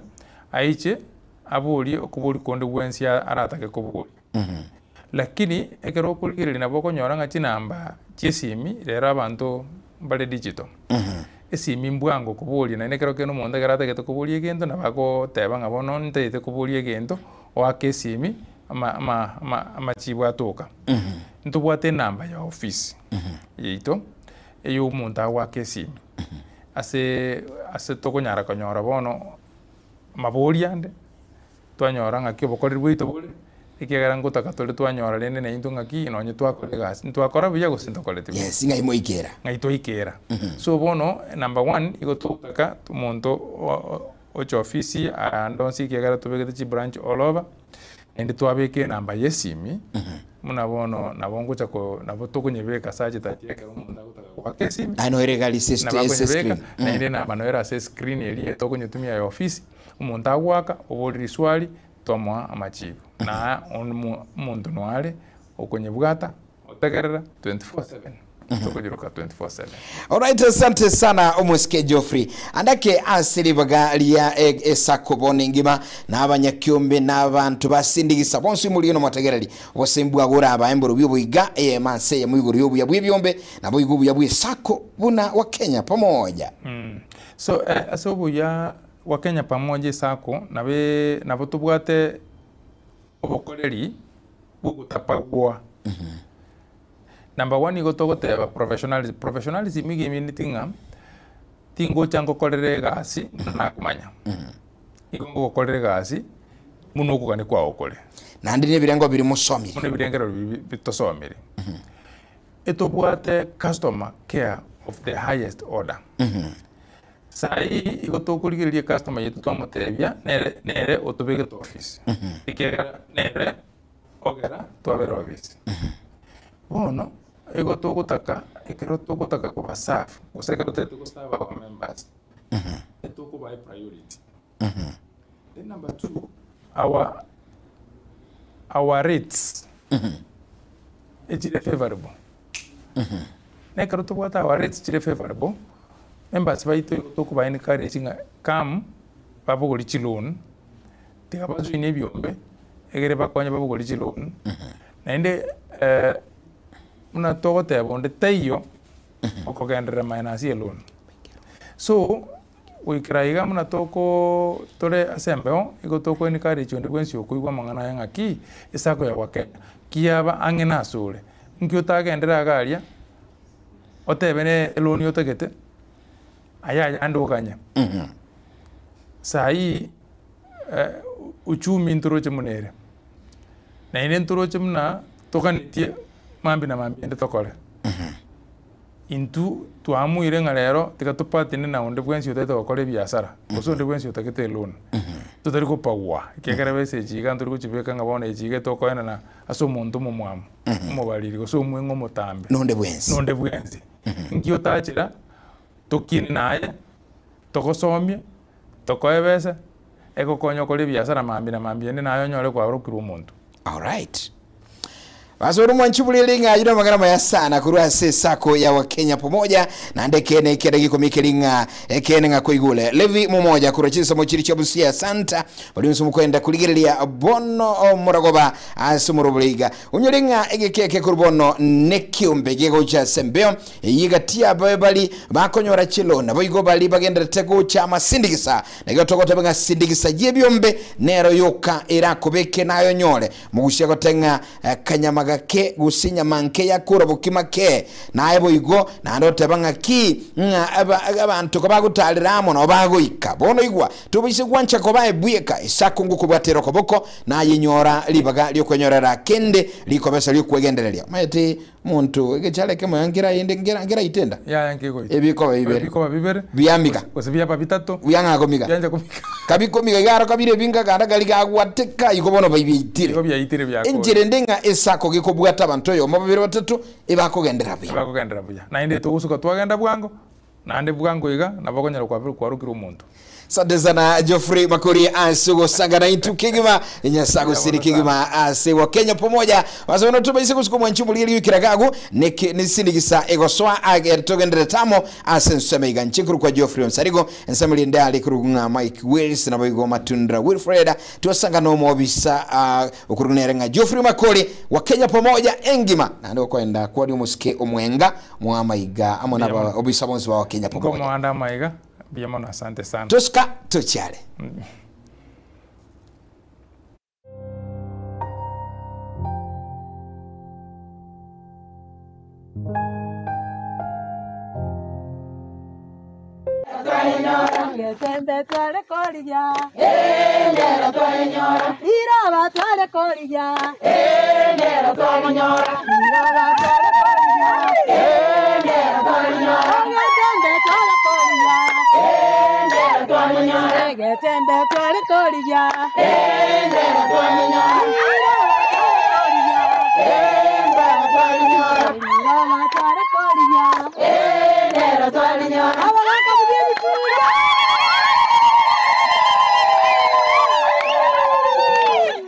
aiche abuli okubuli konde bwensi aratake kubuli lakini ekero kuligirira nabo konyoranga chinamba chesimi rera abantu bale digital esimi mbwango kubuli na nekero keno monda garata kubuli egento na bago teba ngabono ntete kubuli egento wakesimi ama chibwa toka ntubwate namba ya office yito eyo munta wakesimi ase tokonyara konyora bono mabolia ande twanyora ngaki obokorerwe itobole ikigara ngutaka tole twanyora lene na into ngaki nonye twakoregas ntwakora buya gusintokolete yes ngaimo ikera ngaito ikera so bono number 1 igotutaka tumonto ocho office andonsi ikigara tubegete chi branch all over and twabeke namba yesimi muna bono nabongo chako nabotokunyebeka saje tatieke umuntu agutaka kwakesimi ano eregali screen na inde namba no era screen eli tokunyetumia ya office umuntu agwaka obori swali tomwa amachibu na umuntu nwale okonye bwata otegerera 24/7 tokojiruka 24/7. Alright, asante sana Omweske Geoffrey. Andake asilibaga lia esako boningima n'abanyakyombe n'abantu basindigisa bonsi muri no mategereri bosembwa gura abayemboro byobuiga manse ya mwiguru yobu ya bwibyombe na boigubu ya bwisako buna wa Kenya pamoja. So asobu ya wa Kenya pamoja sako nabo tubwate obokoreri bugutapagwa. Number 1 igo togoteba professionalism igi minitinga tingo chango kolere gasi na kumanya igo ngo kolere gasi muno kugane kwa okole nandi ne birengo biri musomire muno birengero bitosomire eto bwate customer care of the highest order sai igo tokuligirie customer yetu twamotebia nere otobege to office ikera nere ogera twabera office bono ego togotaka ekero togotaka kuba staff osekero tetu staff our members eto kuba priority then number 2 our rates ejire favorable nekero togota our rates ejire favorable members baito to kuba encouraging come babugoli chilon tigabazo inebyombe egere bakonya babugoli chilon naende una togote bonde tayo okogendera minus alone so we kraiga muna toko tore asembeo igo toko ni kare chonde kwensi okuigwa mangana yanga ki isako ya wake kiaba angena sule nkyo tagendera garia otebene alone yotegete aya ando kanya sai uchumi ntoroche munere na ine ntoroche muna tokanitie mambi na mambi ende tokole intu tuamu irenga lero tikatupatine na onde bwensi utete okole biashara oso onde bwensi utakete loan tutari ko pawa kekere bese jiga nturi kuchibeka ngabona ejige tokoena na aso muntu mumwamu mubaliri so mwengo mutambe nonde bwensi ngiyo tachira tokini naye tokosomye tokoebesa eko konyo kole biashara mambi na mambi ende nayo nyole kwa rukuru umuntu. All right. Wasoro mwanchibulilinga yuna magana maya sana kurua sako ya wa Kenya pamoja na ndekene kene giko mikelinga kene nga koigule Levi mmoja kurachisa mochiri chabusia santa bali nsumu kwenda kuligiria bono muragoba asumurubuliga unyolinga egekeke kurbono nekiumbe gego cha sembeo yigatia bali bakonyora chilona boigo bali bagenda tego cha masindikisa nego tokota benga sindikisa yebyombe nero yoka irakobeke nayo nyole mugushya gotenga kanyama ke gusinya manke ya kura bukima ke naebo igo na ndo tebanga ki abantu ko bagutaliramo no bagoika bono igwa tubise gwancha ko baebuyeka isako nguko bwatero koboko na yinyora libaga lyo kwenyorera kende likobesa lyo kwegenderelia mayete muntu egechale ke moyangira yende ngira itenda ya yankego ebiko bibere biambika osebya babitatu uyanga komika yanja komika kabikomika gara kabire binga gara galiga gwateka ikobono baibitire ko byayitire byako enjire ndenga esako giko bwata bantu yo mababiri batatu ibakogendera buya na inde tugusuka twagenda bwango na ande bwango iga nabakonyera kwa rukira umuntu. Sadezana Geoffrey Makori asugo sangana itu kigima inyasago siri kigima ase wa Kenya pamoja wazono tubaise kusukumwa nchumulili yukiragagu nisindigisa egoswa agertogendere tamo ase nsemeiga nchinkuru kwa Geoffrey Msarigo nsemeli ndali kurugunga Mike Wills na boigo Matundra Wilfred tuwasangana omobisa ukurunerenga Geoffrey Makori wa Kenya pamoja engima na ndo kwenda kwa umuske omwenga mwamaiga amona obisa bonzi wa Kenya pamoja kwa mwanda maiga Biamona, asante sana. Tuska tuchale.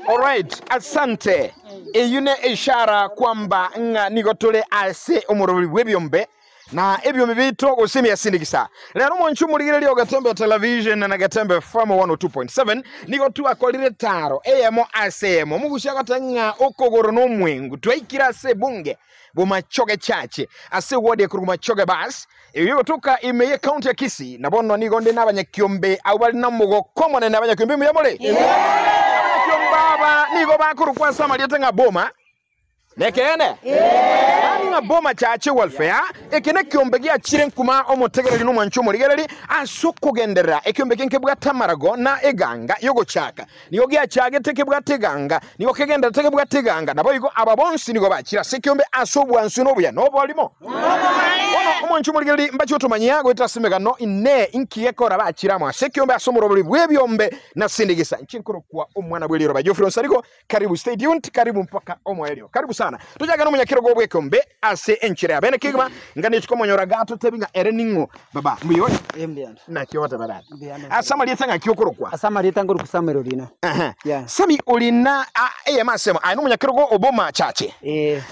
All right, asante. eyune ishara kwamba nga nigotole ase omurobiri bw'ebyombe na ebyombe bito gusimi yasindikisa lero mwanchu muligire lyo Gatembe Television na Gatembe FM 102.7 nigotu akolire taro eyemo asemo mugushaka tanga okogoro no mwengu twaikira se bunge bumachoge chache ase wodi ku machoge bas eyo tuka imeye county ya Kisii nabono nigonde n'abanyakyombe abali namugo komone n'abanyakyombe muyamole baba nigo bakuru kwa Samaria tanga boma nekene nga boma chache welfare ekene kyombe gya chire kuma omutegereri no mwancho murigereri asukugendera ekyombe kenke bwa tamarago na eganga yogo chaka niyo gya chage teke bwa teganga niyo kegenda teke bwa teganga nabo igo ababonsi nigo bachira sekyombe asobwa nsuno buya no bolimo ono mwancho murigereri mbacho tumanyago itasimega no ine inkiye kora bachira mwa sekyombe asomuro buli bwebyombe na sindigisa nchinkuru kwa omwana bweliro ba Geoffrey Nsarigo karibu stay tuned karibu mpaka omwelio karibu sana tujaga no munyakiro go bwekombe ase enchire abene kigma ngani chikomonyora gato tebinga ereningo baba muyo na kyota barata asama lietanga kyokoro kwa asama lietanga kusamero lina sami olina eyamasema anu munyakiro go oboma chache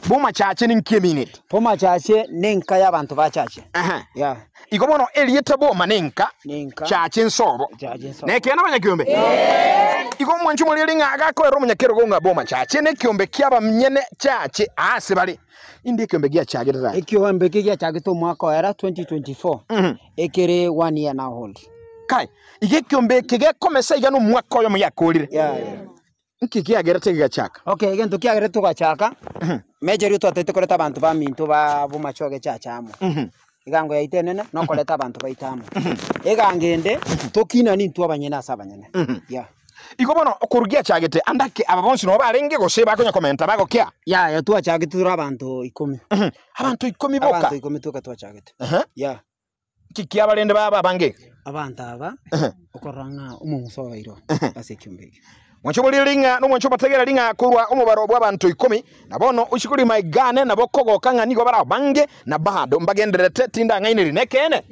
boma chache ninkie minute boma chache nenka y'abantu ba chache ikomono elieta boma nenka chache nsobo neke n'abanyakyombe iko mwanchu muliringa agakorera munyakiro go ngaboma chache ne kyombe kyaba mnyene chache ase bali indi kyombe gya chage tata ekyombe gya chage to mwaka wa 2024 ekere 1 year now hold kai ige kyombe kige komesa igano mwaka oyo muyakolire nkiki agerete gya chaka okay gento kyagerete kwa chaka major to atete koleta abantu ba minto ba bumachoge chachamo igango yaitenene no koleta abantu baitamo egangende tokina ni ntu abanyena asabanyene ikobono okurugia chagete andake ababonsi no barenge gose bakonya komenta bago kya ya tuwa chagete tura abantu 10 abantu 10 boka abantu 10 tuka tuwa chagete kiki abalende baba bange abantu aba okoranga umunso wairo ase kyumbege mwancho muliringa no mwancho bategera linga kurwa omubaro bw'abantu 10 nabono ushikuri maigane nabokogo kanga nigo bara bange na bado mbagenderete tinda ngainiri nekene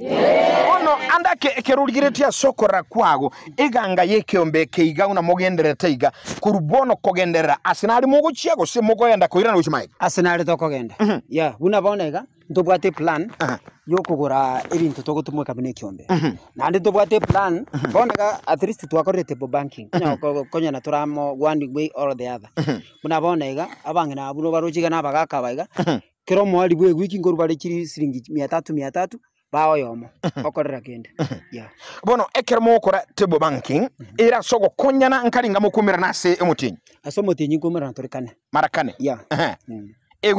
ono andake ekerulgiretia sokora kwago eganga yekyombe keiga una mogenderete iga kurubono kogendera asinali muguchia gose mugoyenda koirana uchimaika asinali tokogenda buna bonega ndobwate plan yokugura ebintu togotumwe kabine kyombe nandi ndobwate plan bonega at least twakorete bo banking konya na turamo one way or the other buna bonega abangena abuno barojiga nabagaka baiga kero mwali bwe wiki ngoru bari kiri siringi 300 bawo yomo okorera kende bono ekermo okora tebo banking era sogo konyana nkalinga mukumira nase emutinyi asomotinyi kumira ntorikane marakane e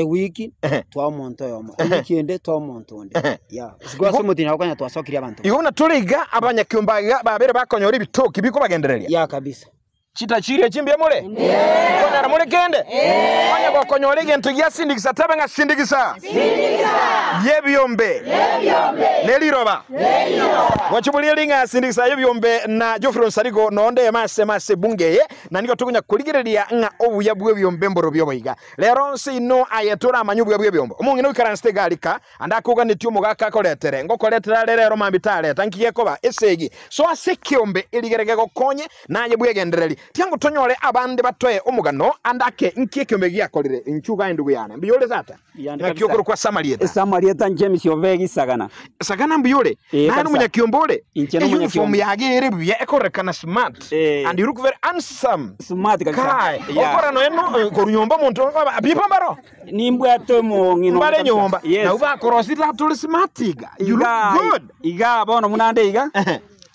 wiki twa monto yomo ekende twa monto nde sigwa mutina okanya twasokiri abantu yona tuliga abanyakyombaga babere bakonyora ibitoki biko bagendereria kabisa chitachire chimbye mule konyara mule kende konya kwa konyora gento gyasindikisa tabenga sindikisa yebyombe neliroba wachibuliringa sindikisa yebyombe na Geoffrey Nsarigo nonde mase bungeye na niko tukunya kuligireria nga obuya bwebyombe mboro byoboiga lero sino ayetura amanyubwe bwebyombe omungino ikaranste galika andakoga netyo mugaka koletere ngokoletera lero mambitale tankiye koba esegi so asekyombe eligerege gokonye naye bwegendereri tiangu tonyole abande batoye omugano andake nkiye kyombe gyakolire nchuga endugu yana mbiyole zata nakiyokuru kwa Samaria James Yovegi sagana mbiyole nanu munyakyombole uniform yagere bya ekorekana smart and you look very handsome smart kai okora no eno korunyomba muntu abipa mbaro nimbwato mu ngino mbare nyomba na uba korosita tuli smartiga you look good iga bono munande iga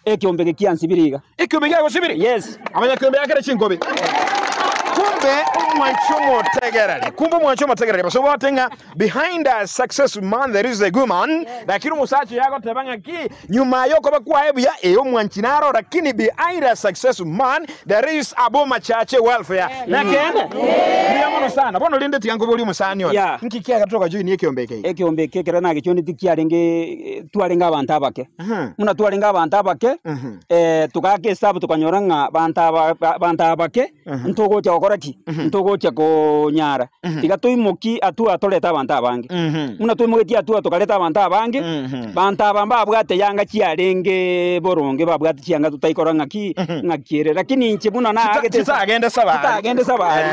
ekyombe kyansibiriga ekyombe kya gosibiri yes abanyakyombe yakere chingobe kumbe mwancho mategerere baso botenga behind a successful man there is a good man lakini musachi yako tebanga ki nyuma yoko bakwa ebya eyo mwanchinaro lakini behind a successful man there is aboma chache welfare nakende ndiyamuno sana bono linde tiyango boli musani ona nkikia katoka juu ni ekyombe kekera nage choni tikyarenge twalenga abantu abake muna twalenga abantu abake tukake sabu tukanyoranga abantu abake ntogo cya koraki ngaki ntugocha kunyara tiga tuimuki atua toleta abantu abange muna tuimugetia atua tukaleta abantu abange bantu abamba abwate yanga chiarenge boronge babwate chianga tutaikora ngaki ngakire lakini nche muna na agende sabari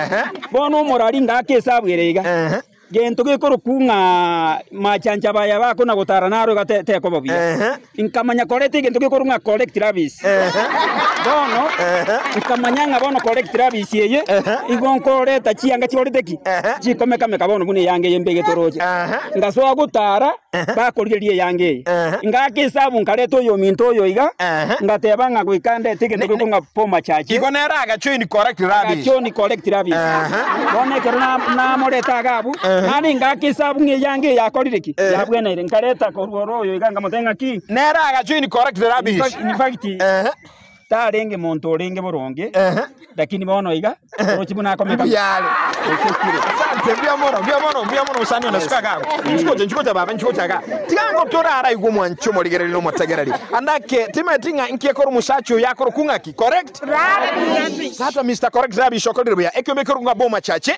bono umurari ngaki esabwirega gento gikoro kunga machanja baya bako na gutara naro gate ko babia inkamanya korete gento gikoro nga collect rabis bono inkamanya nga bono collect rabis yeye igon koreta chianga chiorete chikomeka meka bono bune yange yembege toroje ngaso gutara bakoririe yange ngaki sabu nkareto yo minto yo iga ngateba nga gwikande tigento gikoro nga poma chachi igonera agachoini correct rabis agachoini collect rabis bono kerona na moreta gabu nani ngaki sabu nge yange yakorireki yabwena ile nkareta kororo yo iganga mutenga ki nera agachoini correct rabis in fact tarenge monto renge boronge lakini bono iga rochi buna komeka yale asante bia mono usani na suka gago nchikoje baba nchikoje ga tigango torara igumwa nchomo ligereri no matagereri andake timetinga nkiyekoro musacho yakoro kungaki correct rabis hata Mr correct rabis shokolirwa ekyo kunga boma chache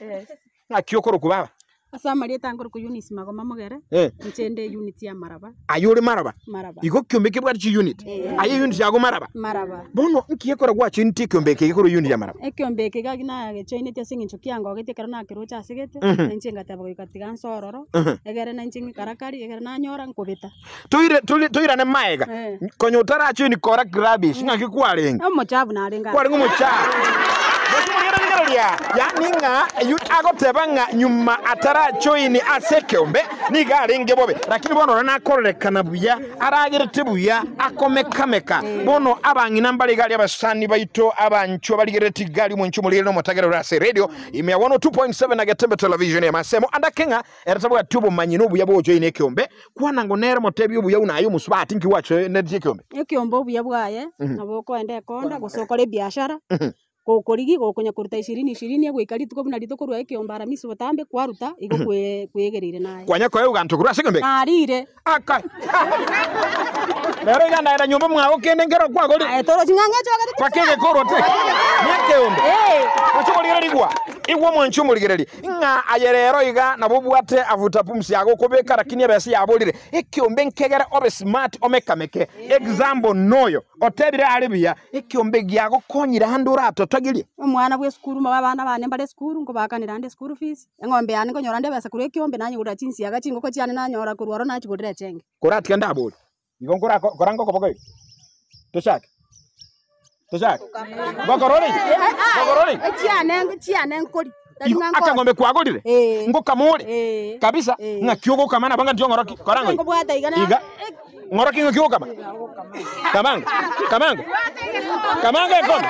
akiyokoro kubaba asa marieta ngoro ku unit magoma mogere nchende unit ya maraba ayuri maraba igo kyombeke bwa chi unit ayi unit yago maraba bono nkiyekora gwa chi nti kyombeke koro unit ya maraba ekyombeke gagina gechoine tia singincho kiango getekera na kirocha sigete nchenga tabo ikatiga nsororo egere na nchingi karakari egere na nyora nkobeta toire ne maega konyotara chi ni kora grabish ngaki kwarenga omochabu na arenga kwarenga mochabu ya ninga yu agotebanga nyuma atara choini asekeombe niga arenge bobe lakini bono na korekana buya aragirete buya akomekameka bono abangina mbali gali abasani baito abancho baligirete gali mu nchumo lero motagero rase radio ime 102.7 na Gatembe television ya masemo andakenga eratabwa tubo manyino buya bo joine ekeombe kwana ngonera motebi buya unayo musubati nki wacho ne ekeombe ekeombe buya bwaye naboko ende konda gusokore biashara kokorigi gokonya kuruta 20 gwikari tuko buna rito kurwa ekiombara miso batambe kwaruta igo kwegerire naye kwanya kwa uganto kurwa sekombe arire akai lero gana era nyumba mwago kende ngero kwa goli toro chinganga chogari pakege korote nyekeombe wachomolira ligwa igwa mwanchomolireri nga ayerero iga nabobwate avuta pumsi yago kobeka lakini abasi yabolire ekiombe nkegere obe smart omekameke example noyo otebire aribia ekiombe gyago konyira handura atotagirie umwana bwe skuru mabana bane mbale skuru ngo bakanira ande skuru fees engombe yani ngo nyorande basa kure ekiombe nanyi gura chinsi yaga chingo ko cyane nanyora kurwaro nachi gudire chenge kurati kanda aboli igongora korango kobogo toshaka bakorori chiane nkori aka ngombe kwagolire ngo kamore kabisa ngakyogo kamana banga ndio ngoroki korango ngo bwata iga ngoroki ngakyogo kamanga ekoma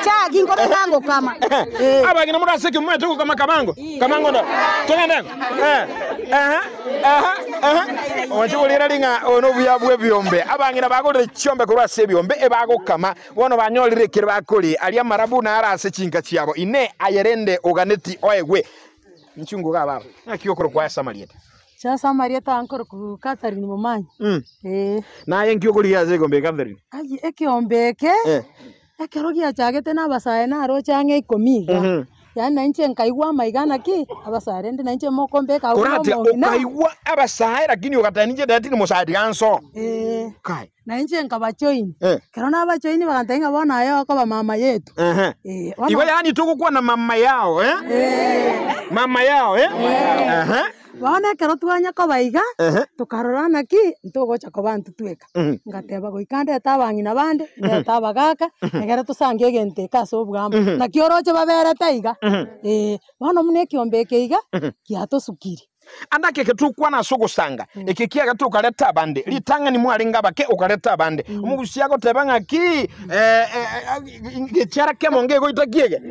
chagi ngo bango kama abagina muraseke mumete ko kamango ndo tongende wachibulira linga ono buyabwe byombe abangina bagolire chiombe kurwa sebyombe ebago kama wono banyolire kire bakoli aliya marabu na arase chinka chiabo ine ayerende oganeti oegwe nchungu ga baba akiyokoro kwa samarieta Sasa Marieta ankoro ku Catherine Mumanyi. Na yenkiyokori yaze gombe Catherine. Ayi ekiombeke. Ekerogia chagete na basaye na ro change ikomiga. Yani na nche nkaigwa maigana ki abasare ndi na nche mokombeka kurati ukaigwa abasaye lakini ukatanije dati ni musadi ganso. Kai. Na nche nkabachoini. Kerona abachoini bakantenga bona ayo ko ba mama yetu. Iwe yani tukukuwa na mama yao mama yao Wana kero tuanya ko baiga tukarorana ki ntugocha ko bantu tweka ngateba goikande tabangina bande tabagaka negera tusange gente kaso bwamba na kioroche babere taiga bano mune kiombeke iga kiato sukiri andake ketukwa na soko sanga ekekia gato ukaleta bande litanga ni mwalinga bake ukaleta bande umugusia ko tebanga ki gechara kemo ngego itakiege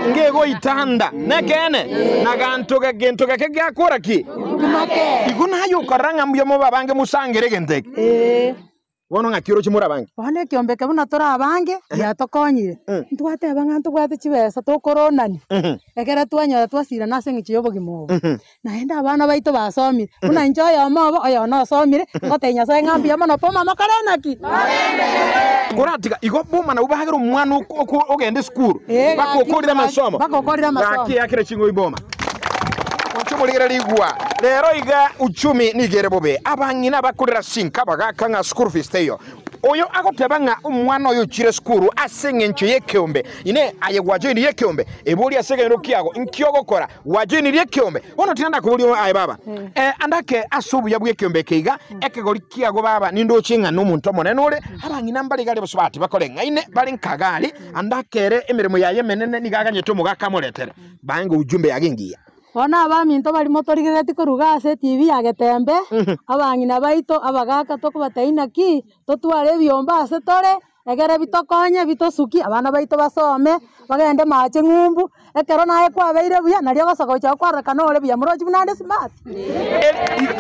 ngego itanda nekene nagantoka gentoka kege akora ki kumake iguna hayo karanga mbyo mo babange musangere genteke wono ngakiro chimura bange bane kiombeke buna tora bange ya tokonyire ntwate banga ntwate chibesa tokoronani ekera twanyora twasira nase ngichiyobo gimobo naenda abana baito basomi buna njoyo mobo oyo no somire ngotenya se ngambia mono poma makarenaki kuratiga igo boma na ubahagira umwana ogende school bakokorira amasomo gaki yakire chingo iboma Chumuligera ligwa lero iga uchumi nigere bobe abangina bakurira sinka bagaka nga school fees teyo oyo agotebanga umwana oyo chire school asengenche yekyombe ine aye wajini yekyombe ebuli asegero kiago nkyogo kora wajini yekyombe ono tinanda kubuli aye baba andake asubu yabwe yekyombe keiga ekegoli kiago baba nindo chinga n'omuntu omonene ole abangina mbali gale basubati bakole ngaine bali nkagali andakere emirimo yaye menene nigaganye to mugakamoletere bange ujumbe yagingiya Bona abaminto bali motorigeti kuruga ase TV yagetembe abangina baito abagaka tokubataina ki totware byomba ase tore egere bitokonye bitosuki abana baito basome bagende mache ngumbu ekero naye kwabeire buya nalyo basogocha kwaraka nole buya muroji bunande smart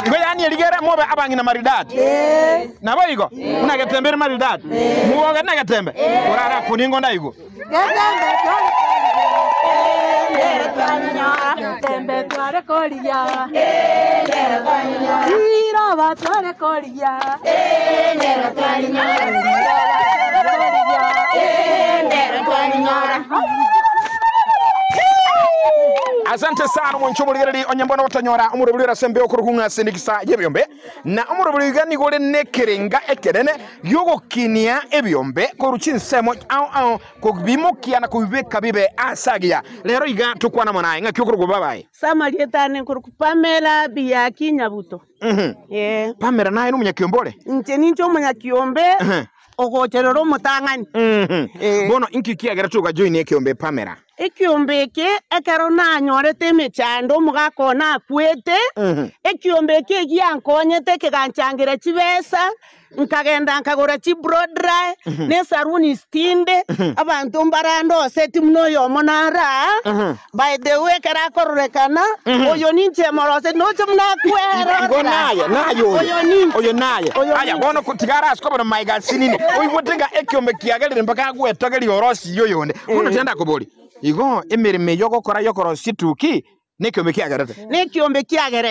igo yani eligera mobe abangina maridad nabo igo unagetembere maridad muwoga nagetembe urara kuningo ndaigo Tembe tware koria ira ba tware koria nero tware Asante sana mwanchumuligeri onyambona watanyora umurubulira sembe okurukunga sindikisa yebyombe na umurubuliga nigole nekerenga ekerene yogo kinia ebyombe koruchinsemo au kubimokia na kubibeka bibe asagia lero iga tukwana manaye ngakyokurugo babaye Samarietane kurukupamela biyaki nyabuto Pamela naye n'umunyakyombole nje ninjo munyakyombe ogocherero mutangani bono inkikia gara tuga join ekyombe Pamela Ekyombeke ekero nanyorete emechando mugakona akwete ekyombeke giankonyete keganchangira chibesa nkagenda nkagora chi broad dry ne saruni stinde abantu mbarando seti muno yomonara by the way kera korekana oyo ninche morose noche munakwera ngo oyo naye aya bono kutigara askobo maiga sinini oyo wotenga ekyombe kiagerere mpaka gwetogeri orosi yoyonde bono tenda kuboli Igo emirime yogokora yokorosi tuki nekyombe kiagerete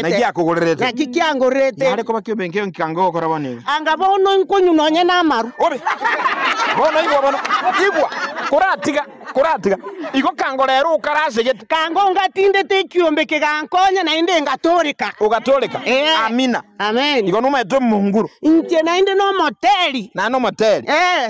na giakugurerete na kikiangorete ariko bakyombe nkiyo nkango okora bone anga bono nkonyu nonye namaru obe bono igwa kuratiga igo kango rero ukarasegete kango ngatinde tekyombe kegankonya na inde ngatorika ugatorika amina amen igo numa eto munguru nje na inde no moteli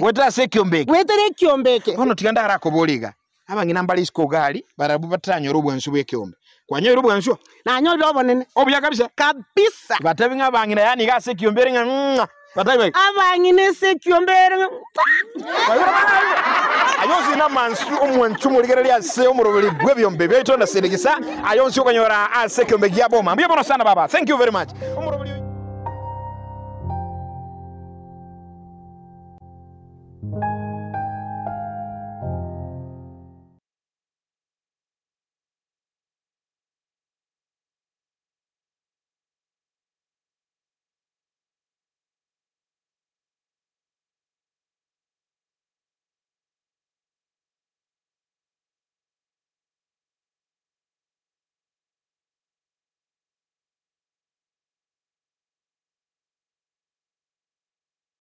wetera sekyombe wetere kyombeke bono tiganda harakoboliga abangina mbali iskogali barabu batanyora obwansu bw'ekyombe kwanyora obwansu nanyora obonene obuya kabisa batabinga abangina yani gase ekyombere nga batabiba abangina sekyombere ayonsi na mansu omwanchu muligera lya se omurobeli gwebyombe byetonda sendegisa ayonsi okanyora ase ekyombe gyaboma mbiye bono sana baba thank you very much